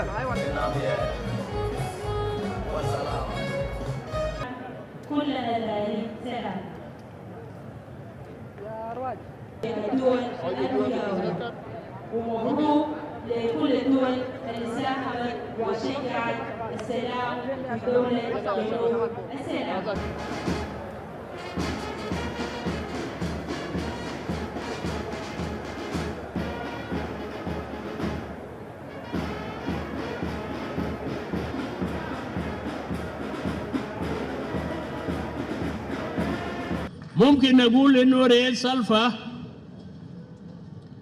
كل السلام الدول الأنبياء ومبروك لكل الدول التي ساهمت وشجعت السلام في دولة جنوب السلام. ممكن نقول إنه رئيس سلفا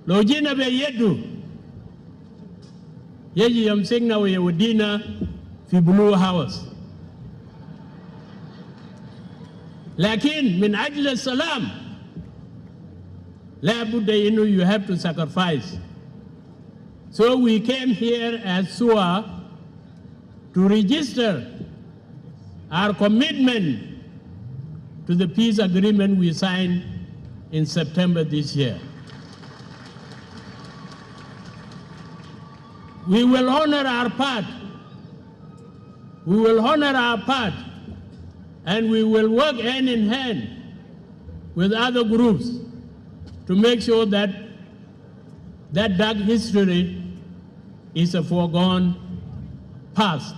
لو جينا بيده يجي يمسكنا ويودينا في بلو هاوس، لكن من أجل السلام لا بد إنه you have to sacrifice. So we came here as SUA to register our commitment to the peace agreement we signed in September this year. We will honor our part. We will honor our part, and we will work hand in hand with other groups to make sure that that dark history is a foregone past.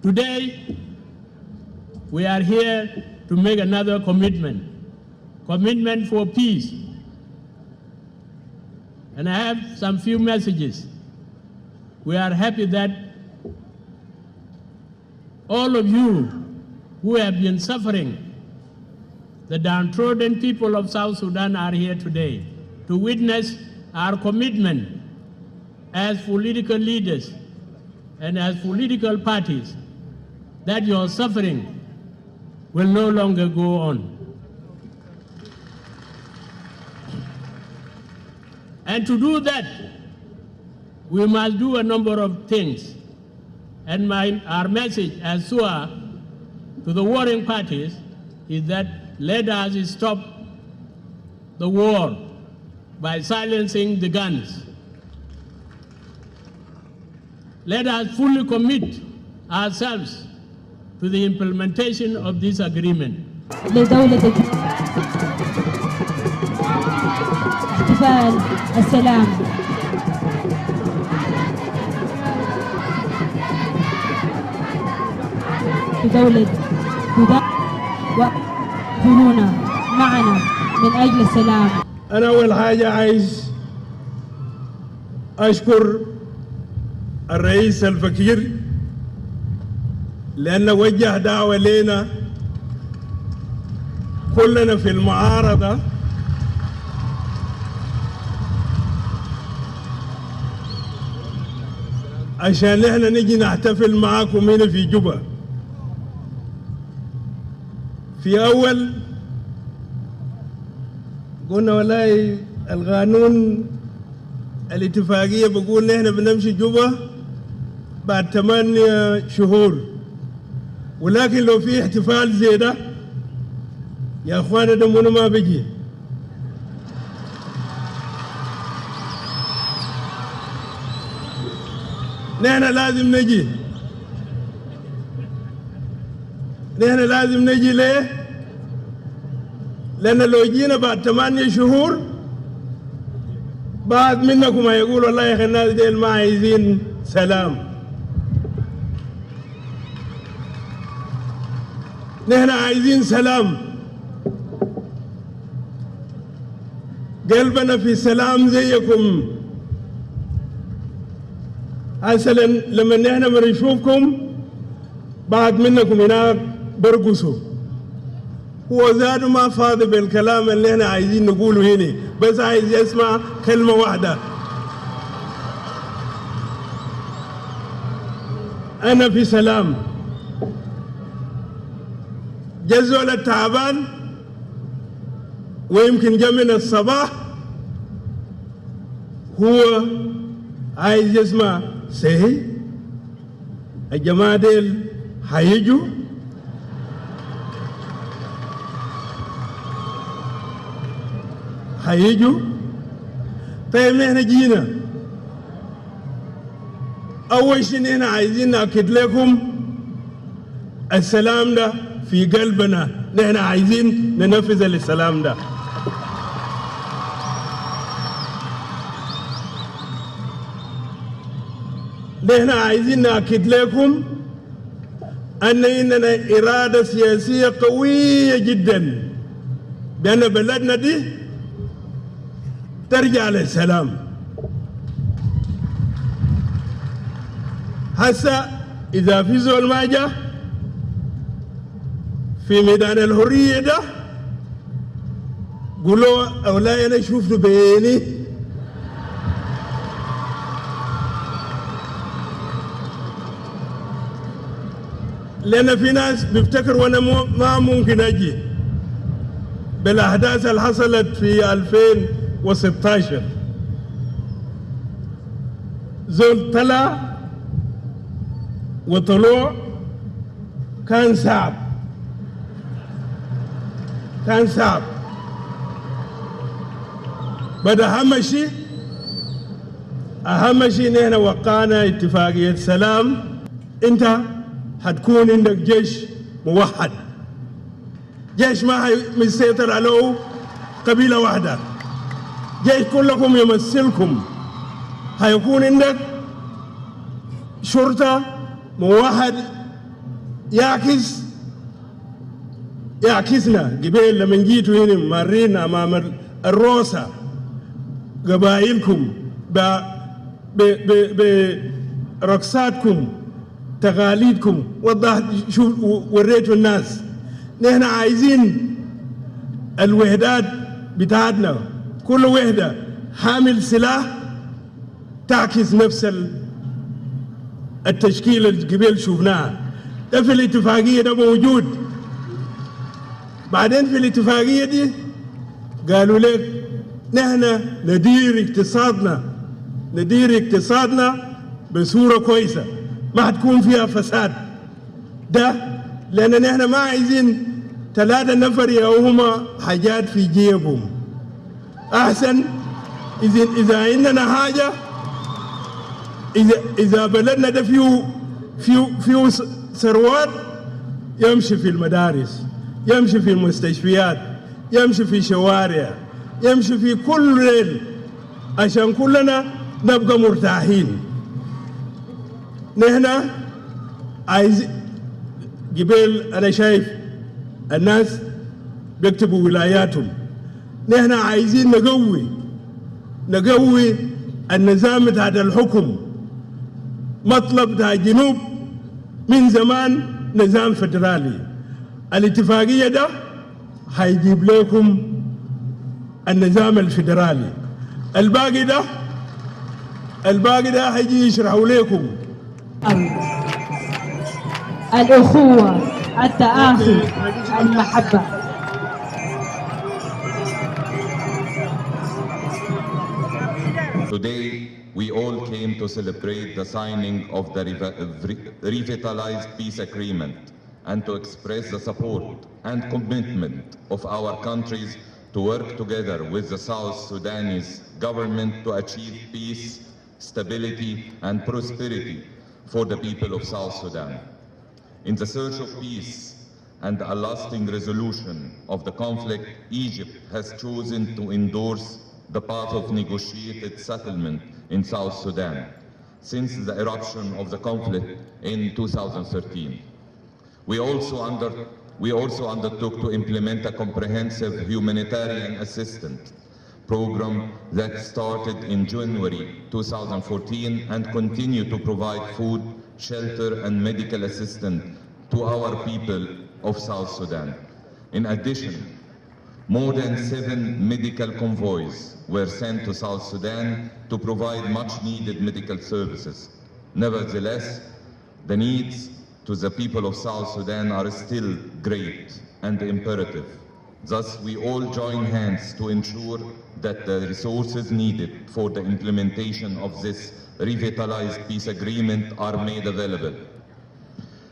Today, we are here to make another commitment for peace. And I have some few messages. We are happy that all of you who have been suffering, the downtrodden people of South Sudan, are here today to witness our commitment as political leaders and as political parties that your suffering will no longer go on. And to do that, we must do a number of things. And our message as SUA to the warring parties is that let us stop the war by silencing the guns. Let us fully commit ourselves to the implementation of this agreement. لدولة احتفال السلام. لدولة سودان وجنونا معنا من أجل السلام. أنا أول حاجة عايز أشكر الرئيس سلفا كير لأنه وجه دعوة لنا كلنا في المعارضة عشان احنا نجي نحتفل معاكم هنا في جوبا. في أول قلنا والله القانون الاتفاقية بقول احنا بنمشي جوبا بعد 8 شهور، ولكن لو في احتفال زي ده يا اخوانا ده منو ما بيجي. نحن لازم نجي، نحن لازم نجي ليه؟ لأن لو جينا بعد 8 شهور بعض منكم هيقول والله يا أخي الناس ديل ما عايزين سلام. نحن عايزين سلام، قلبنا في سلام زيكم. أصلا لما نحن بنشوفكم بعض منكم هناك برقصوا، هو زاد ما فاضي بالكلام اللي احنا عايزين نقوله هنا، بس عايز يسمع كلمة واحدة: أنا في سلام. جزول التعبان ويمكن جا من الصباح هو عايز يسمع سهي الجماعة ديل هيجوا، طيب نحن جينا أول شيء نحن عايزين نأكد لكم السلام ده في قلبنا، نحن عايزين ننفذ السلام ده. نحن عايزين نأكد لكم أن إننا إرادة سياسية قوية جدا بأن بلدنا دي ترجع للسلام. هسه إذا في زول ما جاء في ميدان الحرية ده قولوا أولا أنا شفت بعيني لأن في ناس بيفتكروا أنا ما ممكن أجي بالأحداث اللي حصلت في 2016. زول طلع وطلوع كان صعب، كان صعب. بدأ أهم شيء نحن وقعنا اتفاقية سلام. أنت حتكون عندك جيش موحد، جيش ما مسيطر عليه قبيلة واحدة، جيش كلكم يمثلكم. هيكون عندك شرطة موحد يعكسنا. قبل لما جيتوا هنا مارين أمام الروسة قبائلكم برقصاتكم تقاليدكم، وضحت شوف وريتوا الناس. نحن عايزين الوحدات بتاعتنا كل وحدة حامل سلاح تعكس نفس التشكيل اللي قبل شفناها. ده في الاتفاقية ده موجود. بعدين في الاتفاقية دي قالوا لك نحن ندير اقتصادنا بصورة كويسة، ما حتكون فيها فساد. ده لأن نحن ما عايزين 3 نفر يوهما حاجات في جيبهم. أحسن إذا عندنا حاجة، إذا بلدنا ده فيه ثروات، يمشي في المدارس، يمشي في المستشفيات، يمشي في شوارع، يمشي في كل ليل، عشان كلنا نبقى مرتاحين. نحن عايز قبل أنا شايف الناس بيكتبوا ولاياتهم. نحن عايزين نقوي النظام بتاع الحكم. مطلب بتاع الجنوب من زمان نظام فدرالي. الاتفاقية ده هيجيب لكم النظام الفدرالي. الباقي ده هيجي يشرحوا لكم الأخوة، التآخي، المحبة. Today, we all came to celebrate the signing of the revitalized peace agreement and to express the support and commitment of our countries to work together with the South Sudanese government to achieve peace, stability, and prosperity for the people of South Sudan. In the search of peace and a lasting resolution of the conflict, Egypt has chosen to endorse the path of negotiated settlement in South Sudan since the eruption of the conflict in 2013. We also undertook to implement a comprehensive humanitarian assistance program that started in January 2014 and continue to provide food, shelter, and medical assistance to our people of South Sudan. In addition, more than 7 medical convoys were sent to South Sudan to provide much-needed medical services. Nevertheless, the needs to the people of South Sudan are still great and imperative. Thus, we all join hands to ensure that the resources needed for the implementation of this revitalized peace agreement are made available,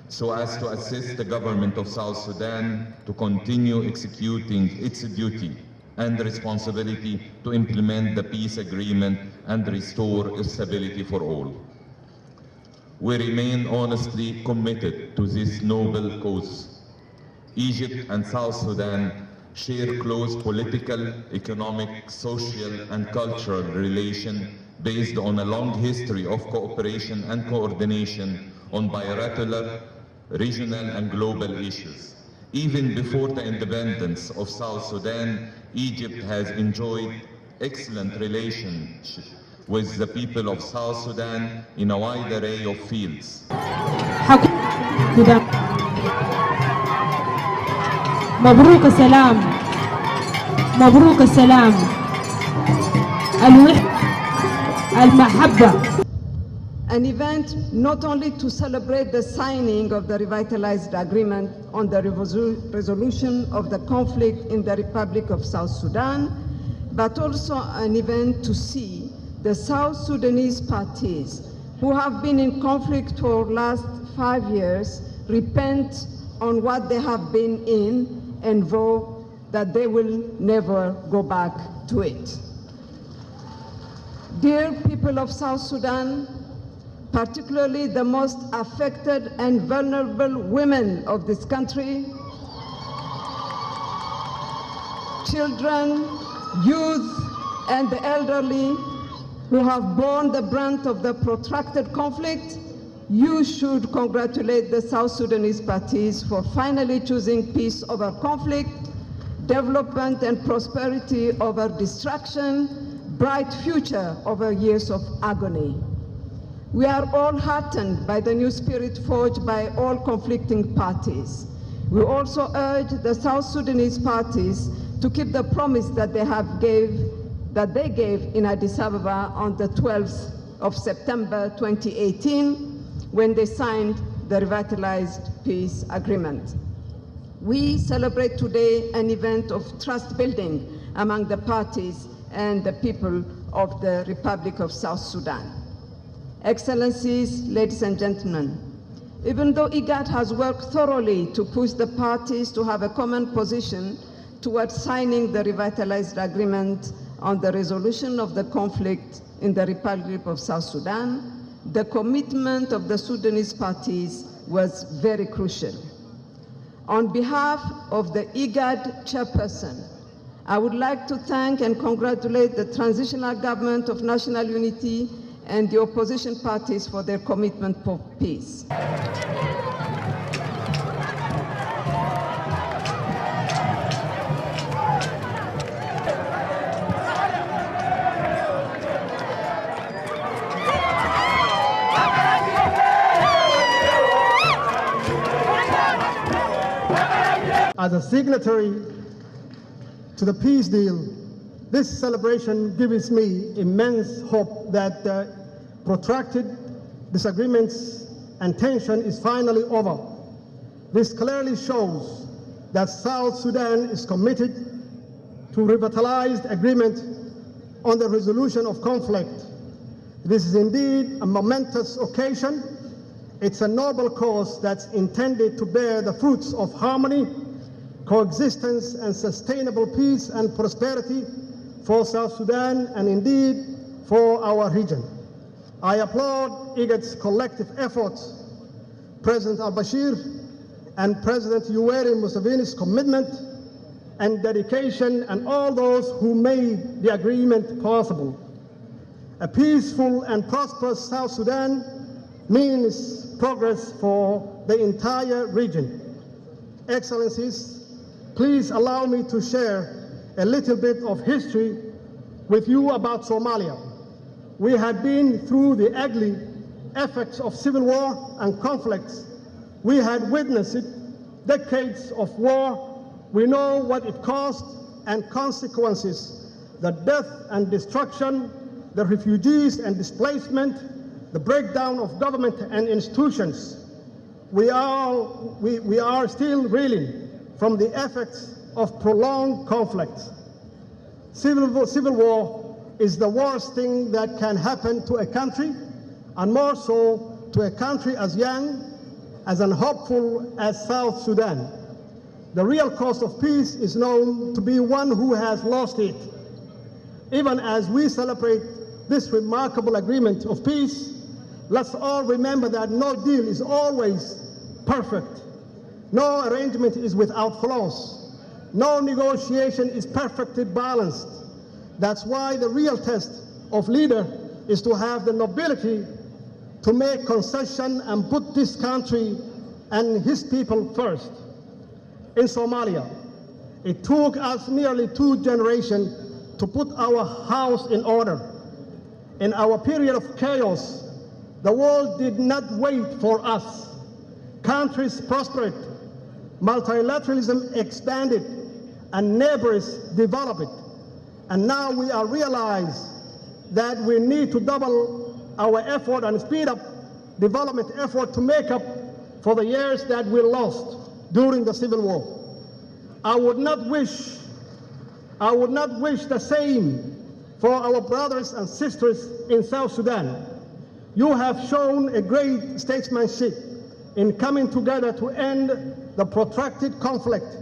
so as to assist the government of South Sudan to continue executing its duty and responsibility to implement the peace agreement and restore stability for all. We remain honestly committed to this noble cause. Egypt and South Sudan share close political, economic, social, and cultural relations based on a long history of cooperation and coordination on bilateral, regional, and global issues. Even before the independence of South Sudan, Egypt has enjoyed excellent relations with the people of South Sudan in a wide array of fields. مبروك السلام مبروك السلام الوحدة المحبة. An event not only to celebrate the signing of the revitalized agreement on the resolution of the conflict in the Republic of South Sudan, but also an event to see the South Sudanese parties who have been in conflict for the last 5 years repent on what they have been in and vow that they will never go back to it. Dear people of South Sudan, particularly the most affected and vulnerable women of this country, children, youth, and the elderly who have borne the brunt of the protracted conflict, you should congratulate the South Sudanese parties for finally choosing peace over conflict, development and prosperity over destruction, bright future over years of agony. We are all heartened by the new spirit forged by all conflicting parties. We also urge the South Sudanese parties to keep the promise that they gave in Addis Ababa on the 12th of September 2018 when they signed the revitalized peace agreement. We celebrate today an event of trust building among the parties and the people of the Republic of South Sudan. Excellencies, ladies and gentlemen, even though IGAD has worked thoroughly to push the parties to have a common position towards signing the revitalized agreement on the resolution of the conflict in the Republic of South Sudan, the commitment of the Sudanese parties was very crucial. On behalf of the IGAD chairperson, I would like to thank and congratulate the Transitional Government of National Unity and the opposition parties for their commitment for peace. As a signatory to the peace deal, this celebration gives me immense hope that protracted disagreements and tension is finally over. This clearly shows that South Sudan is committed to revitalized agreement on the resolution of conflict. This is indeed a momentous occasion. It's a noble cause that's intended to bear the fruits of harmony, coexistence, and sustainable peace and prosperity for South Sudan and indeed for our region. I applaud IGAD's collective efforts, President al-Bashir and President Yoweri Museveni's commitment and dedication, and all those who made the agreement possible. A peaceful and prosperous South Sudan means progress for the entire region. Excellencies, please allow me to share a little bit of history with you about Somalia. We had been through the ugly effects of civil war and conflicts. We had witnessed decades of war. We know what it caused and consequences, the death and destruction, the refugees and displacement, the breakdown of government and institutions. We are still reeling from the effects of prolonged conflict. Civil war is the worst thing that can happen to a country, and more so to a country as young, as unhopeful as South Sudan. The real cost of peace is known to be one who has lost it. Even as we celebrate this remarkable agreement of peace, let's all remember that no deal is always perfect. No arrangement is without flaws. No negotiation is perfectly balanced. That's why the real test of leader is to have the nobility to make concession and put this country and his people first. In Somalia, it took us nearly 2 generations to put our house in order. In our period of chaos, the world did not wait for us. Countries prospered, multilateralism expanded, and neighbors developed. And now we are realized that we need to double our effort and speed up development effort to make up for the years that we lost during the Civil War. I would not wish the same for our brothers and sisters in South Sudan. You have shown a great statesmanship in coming together to end the protracted conflict.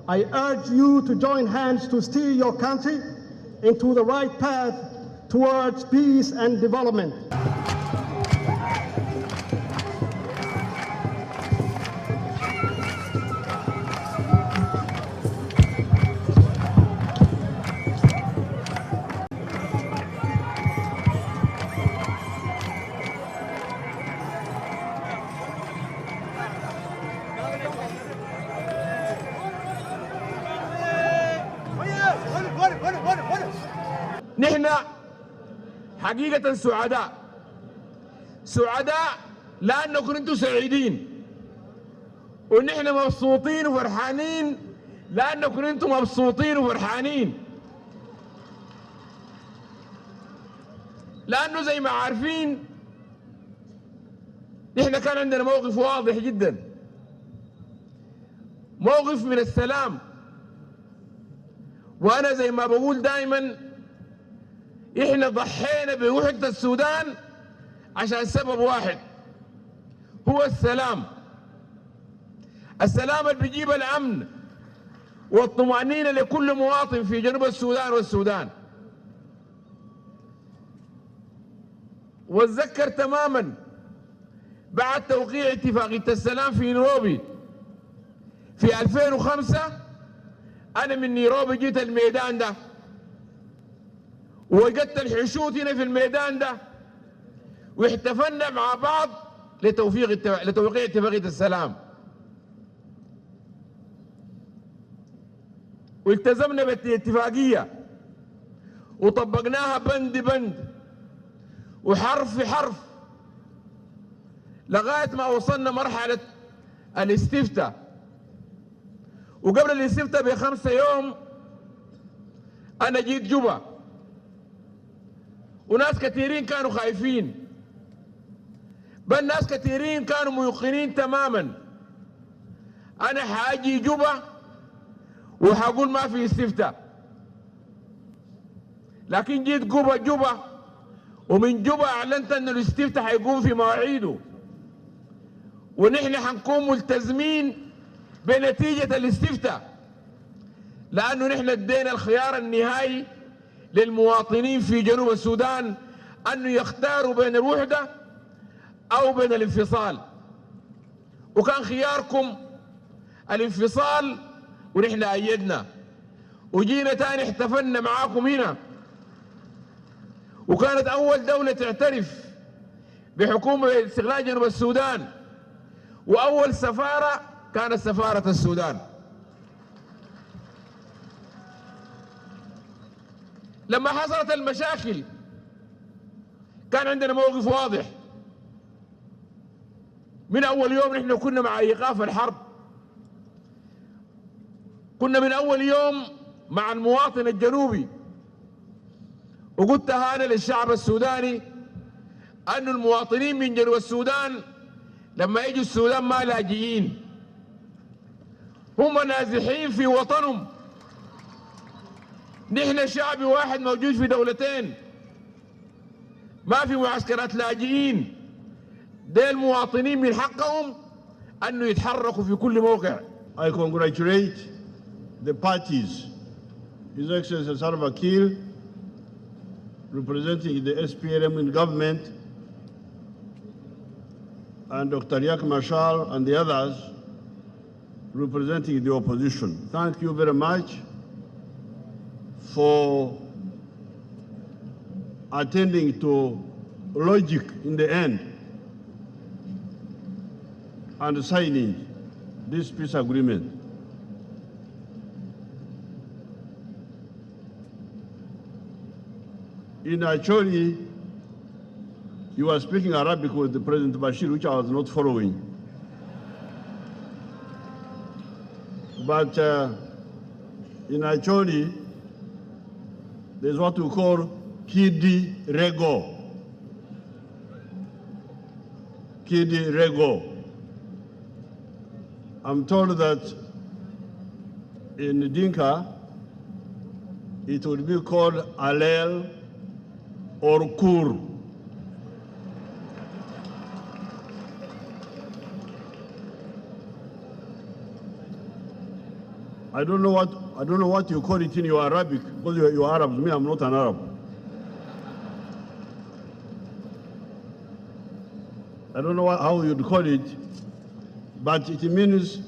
I urge you to join hands to steer your country into the right path towards peace and development. نحن حقيقة سعداء لأنكم أنتم سعيدين، ونحن مبسوطين وفرحانين لأنكم أنتم مبسوطين وفرحانين، لأنه زي ما عارفين نحن كان عندنا موقف واضح جدا، موقف من السلام. وأنا زي ما بقول دائما إحنا ضحينا بوحدة السودان عشان سبب واحد، هو السلام. السلام اللي بيجيب الأمن والطمأنينة لكل مواطن في جنوب السودان والسودان. واتذكر تماما بعد توقيع اتفاقية السلام في نيروبي في 2005، أنا من نيروبي جيت الميدان ده ووجدت الحشود هنا في الميدان ده، واحتفلنا مع بعض لتوقيع اتفاقية السلام، والتزمنا بالاتفاقية وطبقناها بند بند وحرف في حرف لغاية ما وصلنا مرحلة الاستفتاء. وقبل الاستفتاء ب5 يوم أنا جيت جوبا، وناس كثيرين كانوا خايفين، بل ناس كثيرين كانوا موقنين تماما أنا حاجي جوبا وحقول ما في استفتاء. لكن جيت جوبا ومن جوبا أعلنت أن الاستفتاء حيقوم في مواعيده، ونحن حنكون ملتزمين بنتيجة الاستفتاء، لأنه نحن ادينا الخيار النهائي للمواطنين في جنوب السودان أنه يختاروا بين الوحدة أو بين الانفصال، وكان خياركم الانفصال ونحن أيدنا، وجينا تاني احتفلنا معاكم هنا، وكانت أول دولة تعترف بحكومة استقلال جنوب السودان، وأول سفارة كانت سفارة السودان. لما حصلت المشاكل كان عندنا موقف واضح من أول يوم. نحن كنا مع إيقاف الحرب، كنا من أول يوم مع المواطن الجنوبي، وقلت أنا للشعب السوداني أن المواطنين من جنوب السودان لما يجوا السودان ما لاجئين، هم نازحين في وطنهم. نحن شعب واحد موجود في دولتين، ما في معسكرات لاجئين. ديل المواطنين من حقهم أنه يتحركوا في كل موقع. I congratulate the parties, His Excellency Salva Kiir, representing the SPLM in government, and Dr. Riek Machar and the others representing the opposition. Thank you very much for attending to logic in the end and signing this peace agreement. In actually, you were speaking Arabic with the President Bashir, which I was not following. But in actually, there's what we call Kidi Rego. Kidi Rego. I'm told that in Dinka, it would be called Alel or Kur. I don't know what you call it in your Arabic, because you're Arabs. Me, I'm not an Arab. I don't know how you'd call it, but it means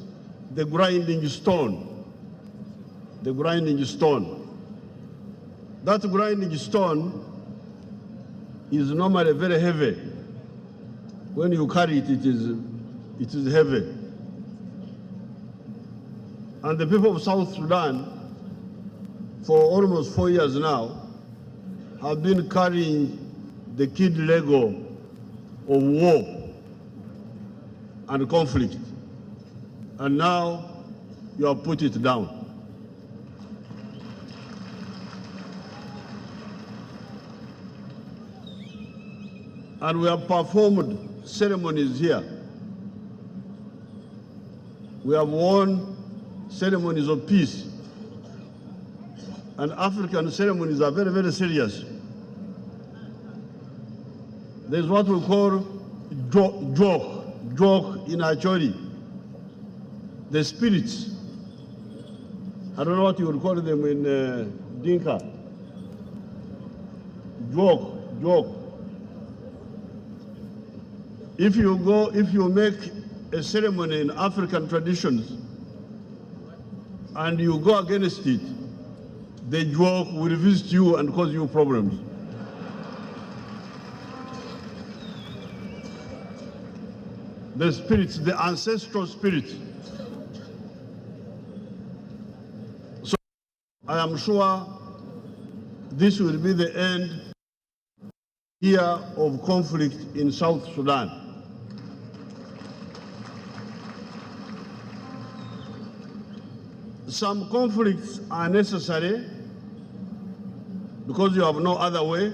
the grinding stone. The grinding stone. That grinding stone is normally very heavy. When you carry it, it is heavy. And the people of South Sudan, for almost 4 years now, have been carrying the kid Lego of war and conflict. And now you have put it down. And we have performed ceremonies here. We have won ceremonies of peace. And African ceremonies are very, very serious. There's what we call joke in Acholi. The spirits. I don't know what you would call them in Dinka. Joke. If you make a ceremony in African traditions and you go against it, the joke will visit you and cause you problems. The spirits, the ancestral spirits. So I am sure this will be the end here of conflict in South Sudan. Some conflicts are necessary because you have no other way,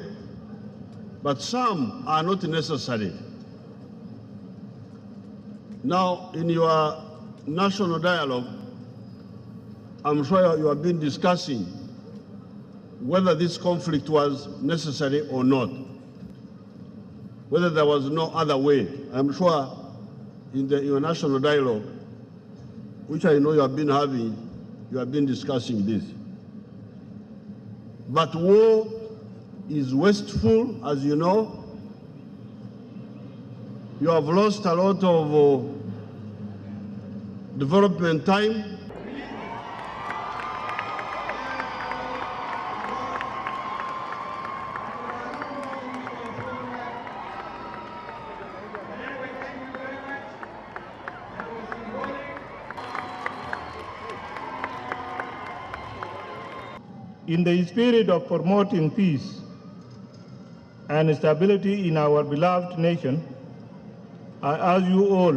but some are not necessary. Now, in your national dialogue, I'm sure you have been discussing whether this conflict was necessary or not, whether there was no other way. I'm sure in your national dialogue, which I know you have been having, you have been discussing this. But war is wasteful, as you know. You have lost a lot of development time. In the spirit of promoting peace and stability in our beloved nation, I ask you all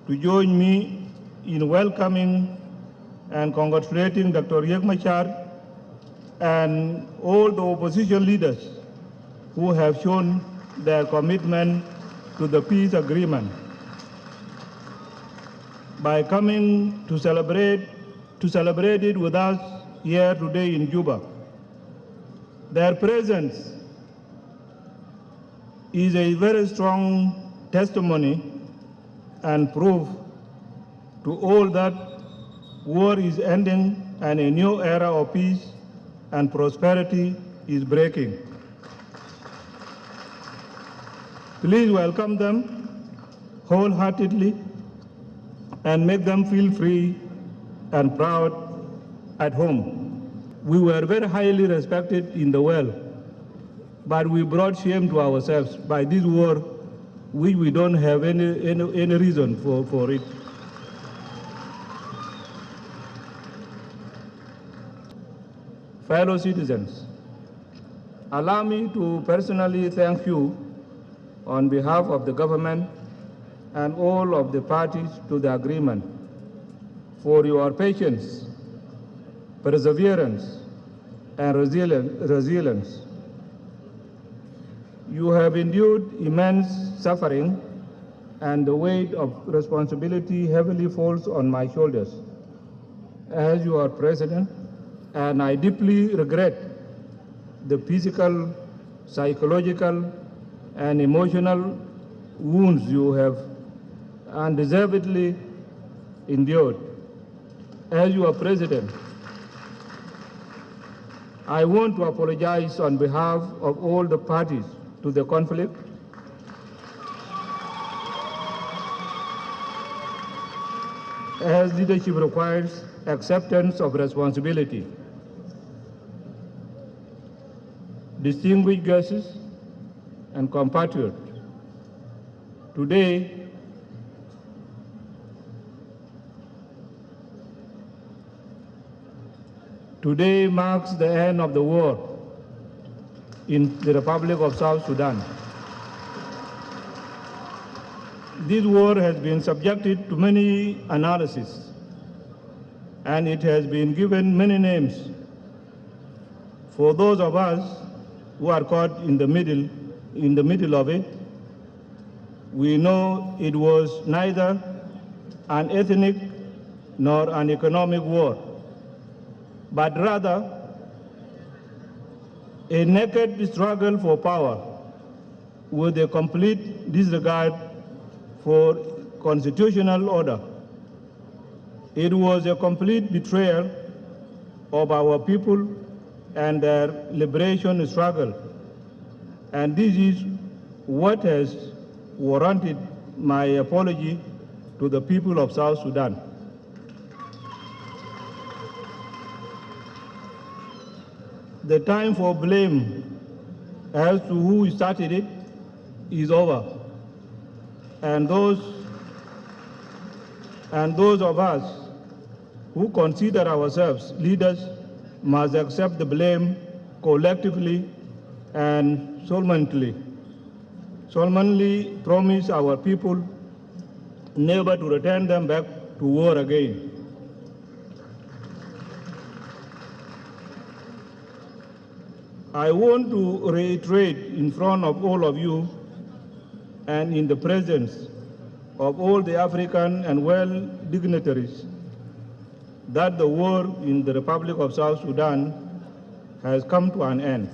to join me in welcoming and congratulating Dr. Riek Machar and all the opposition leaders who have shown their commitment to the peace agreement by coming to celebrate it with us here today in Juba. Their presence is a very strong testimony and proof to all that war is ending and a new era of peace and prosperity is breaking. Please welcome them wholeheartedly and make them feel free and proud at home. We were very highly respected in the world, but we brought shame to ourselves by this war, which we don't have any reason for it. Fellow citizens, allow me to personally thank you on behalf of the government and all of the parties to the agreement for your patience, perseverance, and resilience. You have endured immense suffering, and the weight of responsibility heavily falls on my shoulders as your president, and I deeply regret the physical, psychological, and emotional wounds you have undeservedly endured. As your president, I want to apologize on behalf of all the parties to the conflict as leadership requires acceptance of responsibility. Distinguished guests and compatriots, today marks the end of the war in the Republic of South Sudan. This war has been subjected to many analyses, and it has been given many names. For those of us who are caught in the middle of it, we know it was neither an ethnic nor an economic war, but rather a naked struggle for power with a complete disregard for constitutional order. It was a complete betrayal of our people and their liberation struggle, and this is what has warranted my apology to the people of South Sudan. The time for blame as to who started it is over, and those of us who consider ourselves leaders must accept the blame collectively and solemnly promise our people never to return them back to war again. I want to reiterate in front of all of you and in the presence of all the African and world dignitaries that the war in the Republic of South Sudan has come to an end.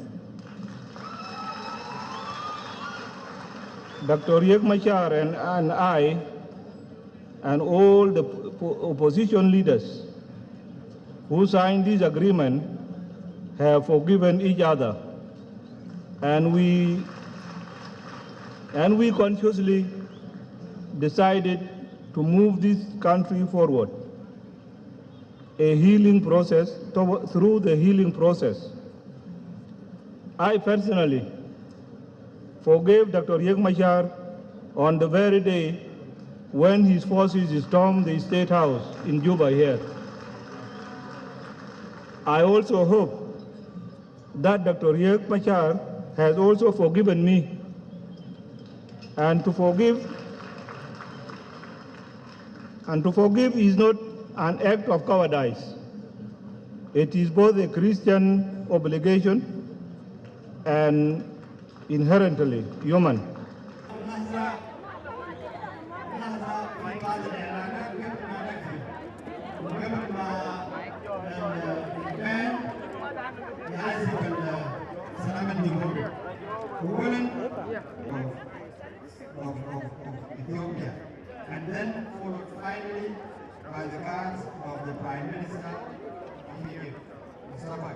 Dr. Riek Machar and I and all the opposition leaders who signed this agreement have forgiven each other, and we consciously decided to move this country forward. Through the healing process. I personally forgave Dr. Riek Machar on the very day when his forces stormed the State House in Juba here. I also hope that Dr. Riek Machar has also forgiven me, and to forgive is not an act of cowardice. It is both a Christian obligation and inherently human. Of Ethiopia, and then followed finally by the guards of the Prime Minister of Egypt, Salva.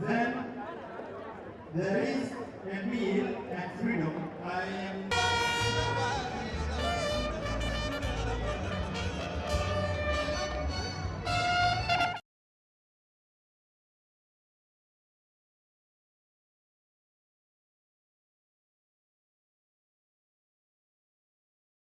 Then there is a meal and freedom. I am